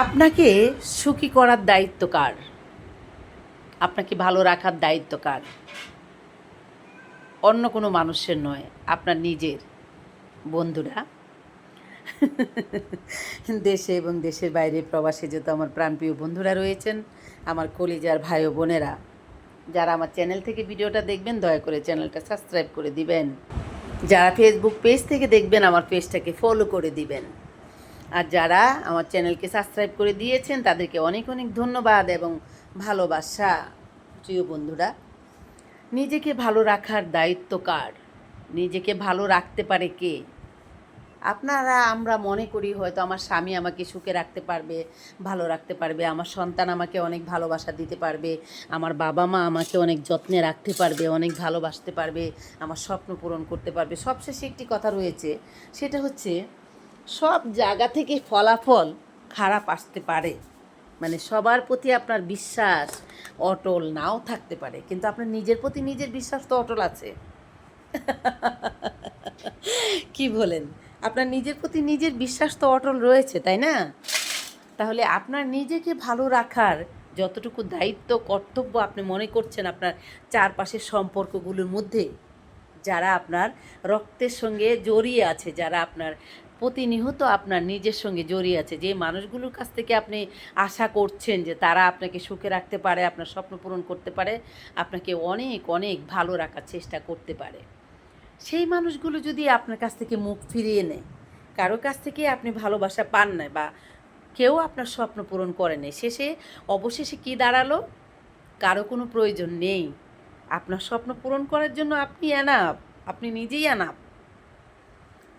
আপনাকে সুখী করার দায়িত্ব কার? আপনাকে ভালো রাখার দায়িত্ব কার? অন্য কোনো মানুষের নয়, আপনার নিজের। বন্ধুরা, দেশে এবং দেশের বাইরে প্রবাসে যত আমার প্রাণপ্রিয় বন্ধুরা রয়েছেন, আমার কলিজার ভাই ও বোনেরা, যারা আমার চ্যানেল থেকে ভিডিওটা দেখবেন দয়া করে চ্যানেলটা সাবস্ক্রাইব করে দিবেন। যারা ফেসবুক পেজ থেকে দেখবেন আমার পেজটাকে ফলো করে দিবেন। আর যারা আমার চ্যানেলকে সাবস্ক্রাইব করে দিয়েছেন তাদেরকে অনেক অনেক ধন্যবাদ এবং ভালোবাসা। প্রিয় বন্ধুরা, নিজেকে ভালো রাখার দায়িত্ব কার? নিজেকে ভালো রাখতে পারে কে? আমরা মনে করি হয়তো আমার স্বামী আমাকে সুখে রাখতে পারবে, ভালো রাখতে পারবে, আমার সন্তান আমাকে অনেক ভালোবাসা দিতে পারবে, আমার বাবা মা আমাকে অনেক যত্নে রাখতে পারবে, অনেক ভালোবাসতে পারবে, আমার স্বপ্ন পূরণ করতে পারবে। সবশেষে একটি কথা রয়েছে, সেটা হচ্ছে সব জায়গা থেকে ফলাফল খারাপ আসতে পারে। মানে সবার প্রতি আপনার বিশ্বাস অটল নাও থাকতে পারে, কিন্তু আপনার নিজের প্রতি নিজের বিশ্বাস তো অটল আছে। কি বলেন? আপনার নিজের প্রতি নিজের বিশ্বাস তো অটল রয়েছে, তাই না? তাহলে আপনার নিজেকে ভালো রাখার যতটুকু দায়িত্ব কর্তব্য আপনি মনে করছেন আপনার চারপাশের সম্পর্কগুলোর মধ্যে, যারা আপনার রক্তের সঙ্গে জড়িয়ে আছে, যারা আপনার প্রতিনিয়ত আপনার নিজের সঙ্গে জড়িয়ে আছে, যে মানুষগুলোর কাছ থেকে আপনি আশা করছেন যে তারা আপনাকে সুখে রাখতে পারে, আপনার স্বপ্ন পূরণ করতে পারে, আপনাকে অনেক অনেক ভালো রাখার চেষ্টা করতে পারে, সেই মানুষগুলো যদি আপনার কাছ থেকে মুখ ফিরিয়ে নেয়, কারো কাছ থেকে আপনি ভালোবাসা পান না বা কেউ আপনার স্বপ্ন পূরণ করে নেই, অবশেষে কী দাঁড়ালো? কারো কোনো প্রয়োজন নেই। আপনার স্বপ্ন পূরণ করার জন্য আপনি এনাফ, আপনি নিজেই এনাফ।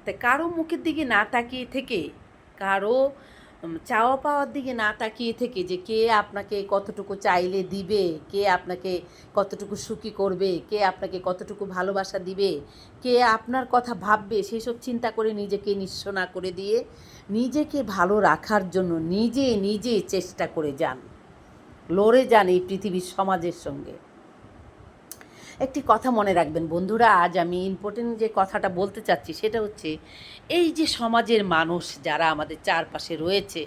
তাই কারো মুখের দিকে না তাকিয়ে থেকে, কারো চাওয়া পাওয়ার দিকে না তাকিয়ে থেকে যে কে আপনাকে কতটুকু চাইলে দিবে, কে আপনাকে কতটুকু সুখী করবে, কে আপনাকে কতটুকু ভালোবাসা দিবে, কে আপনার কথা ভাববে, সেসব চিন্তা করে নিজেকে নিঃস্ব না করে দিয়ে নিজেকে ভালো রাখার জন্য নিজে নিজে চেষ্টা করে যান, লড়ে যান এই পৃথিবীর সমাজের সঙ্গে। একটি কথা মনে রাখবেন বন্ধুরা, আজ আমি ইম্পর্টেন্ট যে কথাটা বলতে চাচ্ছি সেটা হচ্ছে, এই যে সমাজের মানুষ যারা আমাদের চারপাশে রয়েছে,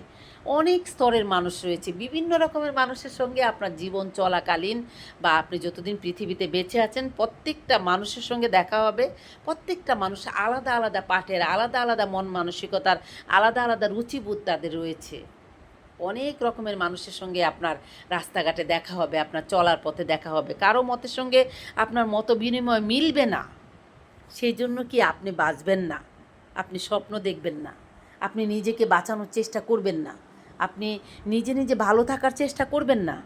অনেক স্তরের মানুষ রয়েছে, বিভিন্ন রকমের মানুষের সঙ্গে আপনার জীবন চলাকালীন বা আপনি যতদিন পৃথিবীতে বেঁচে আছেন প্রত্যেকটা মানুষের সঙ্গে দেখা হবে। প্রত্যেকটা মানুষ আলাদা আলাদা পাঠের, আলাদা আলাদা মন মানসিকতার, আলাদা আলাদা রুচিবোধ তাদের রয়েছে। অনেক রকমের মানুষের সঙ্গে আপনার রাস্তাঘাটে দেখা হবে, আপনার চলার পথে দেখা হবে, কারো মতের সঙ্গে আপনার মত বিনিময় মিলবে না। সেই জন্য কি আপনি বাঁচবেন না? আপনি স্বপ্ন দেখবেন না? আপনি নিজেকে বাঁচানোর চেষ্টা করবেন না? আপনি নিজে নিজে ভালো থাকার চেষ্টা করবেন না?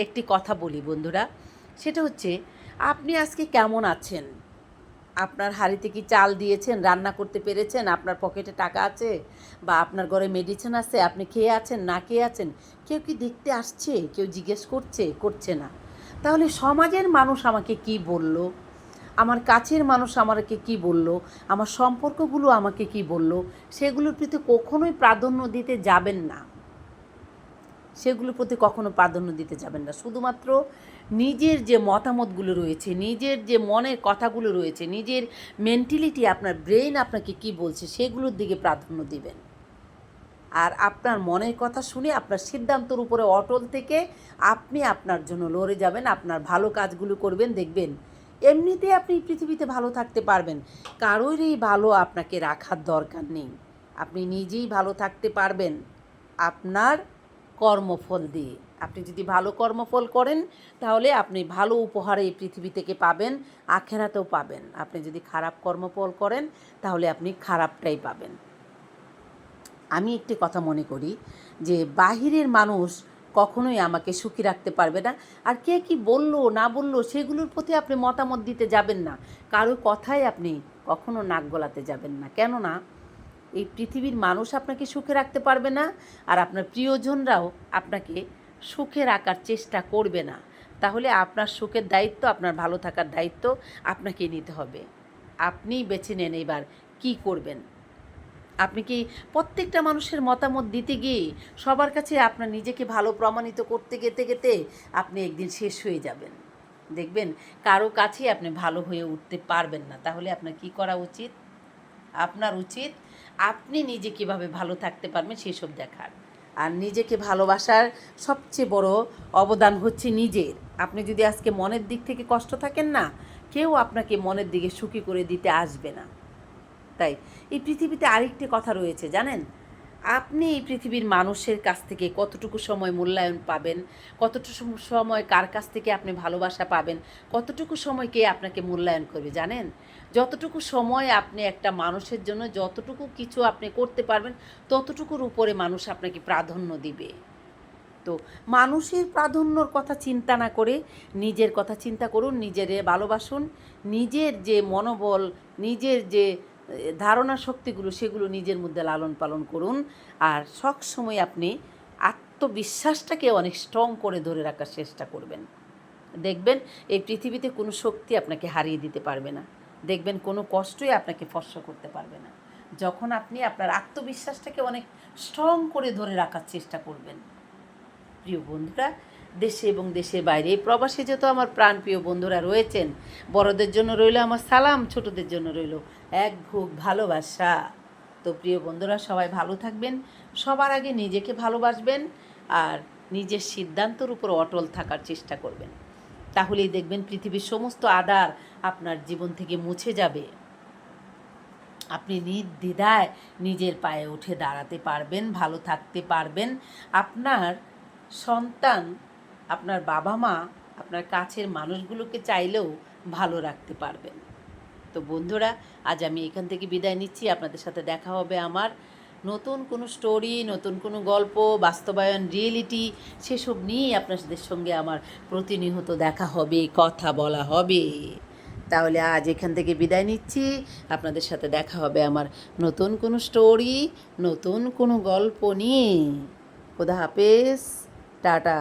একটি কথা বলি বন্ধুরা, সেটা হচ্ছে, আপনি আজকে কেমন আছেন? আপনার হাঁড়িতে কি চাল দিয়েছেন, রান্না করতে পেরেছেন, আপনার পকেটে টাকা আছে, বা আপনার ঘরে মেডিসিন আছে, আপনি খেয়ে আছেন না খেয়ে আছেন, কেউ কি দেখতে আসছে? কেউ জিজ্ঞেস করছে না। তাহলে সমাজের মানুষ আমাকে কি বলল, আমার কাছের মানুষ আমাকে কি বলল, আমার সম্পর্কগুলো আমাকে কি বলল, সেগুলোর প্রতি কখনোই প্রাধান্য দিতে যাবেন না। সেগুলোর প্রতি কখনো প্রাধান্য দিতে যাবেন না। শুধুমাত্র নিজের যে মতামতগুলো রয়েছে, নিজের যে মনের কথাগুলো রয়েছে, নিজের মেন্টালিটি, আপনার ব্রেইন আপনাকে কি বলছে সেগুলোর দিকে প্রাধান্য দিবেন। আর আপনার মনের কথা শুনে আপনার সিদ্ধান্তর উপরে অটল থেকে আপনি আপনার জন্য লড়ে যাবেন, আপনার ভালো কাজগুলো করবেন, দেখবেন এমনিতেই আপনি পৃথিবীতে ভালো থাকতে পারবেন। কারোরই ভালো আপনাকে রাখার দরকার নেই। আপনি নিজেই ভালো থাকতে পারবেন আপনার কর্মফল দিয়ে। আপনি যদি ভালো কর্মফল করেন তাহলে আপনি ভালো উপহার এই পৃথিবী থেকে পাবেন, আখেরাতেও পাবেন। আপনি যদি খারাপ কর্মফল করেন তাহলে আপনি খারাপটাই পাবেন। আমি একটি কথা মনে করি যে বাহিরের মানুষ কখনোই আমাকে সুখী রাখতে পারবে না। আর কে কি বলল না বলল সেগুলোর প্রতি আপনি মতামত দিতে যাবেন না। কারো কথায় আপনি কখনো নাক গলাতে যাবেন না। কেননা এই পৃথিবীর মানুষ আপনাকে সুখে রাখতে পারবে না, আর আপনার প্রিয়জনরাও আপনাকে সুখে রাখার চেষ্টা করবে না। তাহলে আপনার সুখের দায়িত্ব, আপনার ভালো থাকার দায়িত্ব আপনাকেই নিতে হবে। আপনিই বেছে নেন এবার কী করবেন। আপনি কি প্রত্যেকটা মানুষের মতামত দিতে গিয়ে সবার কাছে আপনার নিজেকে ভালো প্রমাণিত করতে যেতে যেতে আপনি একদিন শেষ হয়ে যাবেন। দেখবেন কারো কাছেই আপনি ভালো হয়ে উঠতে পারবেন না। তাহলে আপনার কী করা উচিত? আপনার উচিত আপনি নিজে কীভাবে ভালো থাকতে পারবেন সেসব দেখার। আর নিজেকে ভালোবাসার সবচেয়ে বড় অবদান হচ্ছে নিজের। আপনি যদি আজকে মনের দিক থেকে কষ্ট থাকেন না, কেউ আপনাকে মনের দিকে সুখী করে দিতে আসবে না। তাই এই পৃথিবীতে আরেকটি কথা রয়েছে জানেন, আপনি এই পৃথিবীর মানুষের কাছ থেকে কতটুকু সময় মূল্যায়ন পাবেন, কতটুকু সময় কার কাছ থেকে আপনি ভালোবাসা পাবেন, কতটুকু সময় কে আপনাকে মূল্যায়ন করবে জানেন? যতটুকু সময় আপনি একটা মানুষের জন্য যতটুকু কিছু আপনি করতে পারবেন, ততটুকুর উপরে মানুষ আপনাকে প্রাধান্য দিবে। তো মানুষের প্রাধান্যর কথা চিন্তা না করে নিজের কথা চিন্তা করুন, নিজেরে ভালোবাসুন, নিজের যে মনোবল, নিজের যে ধারণা শক্তিগুলো সেগুলো নিজের মধ্যে লালন পালন করুন। আর সবসময় আপনি আত্মবিশ্বাসটাকে অনেক স্ট্রং করে ধরে রাখার চেষ্টা করবেন। দেখবেন এই পৃথিবীতে কোনো শক্তি আপনাকে হারিয়ে দিতে পারবে না, দেখবেন কোনো কষ্টই আপনাকে ফর্সা করতে পারবে না, যখন আপনি আপনার আত্মবিশ্বাসটাকে অনেক স্ট্রং করে ধরে রাখার চেষ্টা করবেন। প্রিয় বন্ধুরা, দেশে এবং দেশের বাইরে প্রবাসে যত আমার প্রাণপ্রিয় বন্ধুরা রয়েছেন, বড়দের জন্য রইল আমার সালাম, ছোটদের জন্য রইল এক বুক ভালোবাসা। তো প্রিয় বন্ধুরা, সবাই ভালো থাকবেন, সবার আগে নিজেকে ভালোবাসবেন আর নিজের সিদ্ধান্তের উপর অটল থাকার চেষ্টা করবেন। তাহলেই দেখবেন পৃথিবীর সমস্ত আধার আপনার জীবন থেকে মুছে যাবে। আপনি নির্দ্বিধায় নিজের পায়ে উঠে দাঁড়াতে পারবেন, ভালো থাকতে পারবেন। আপনার সন্তান, আপনার বাবা মা, আপনার কাছের মানুষগুলোকে চাইলেও ভালো রাখতে পারবেন। তো বন্ধুরা, আজ আমি এখান থেকে বিদায় নিচ্ছি। আপনাদের সাথে দেখা হবে আমার নতুন কোনো স্টোরি, নতুন কোনো গল্প, বাস্তবায়ন, রিয়েলিটি, সেসব নিয়েই আপনাদের সঙ্গে আমার প্রতিনিয়ত দেখা হবে, কথা বলা হবে। তাহলে আজ এখান থেকে বিদায় নিচ্ছি। আপনাদের সাথে দেখা হবে আমার নতুন কোনো স্টোরি, নতুন কোনো গল্প নিয়ে। খোদা হাফেজ, টাটা।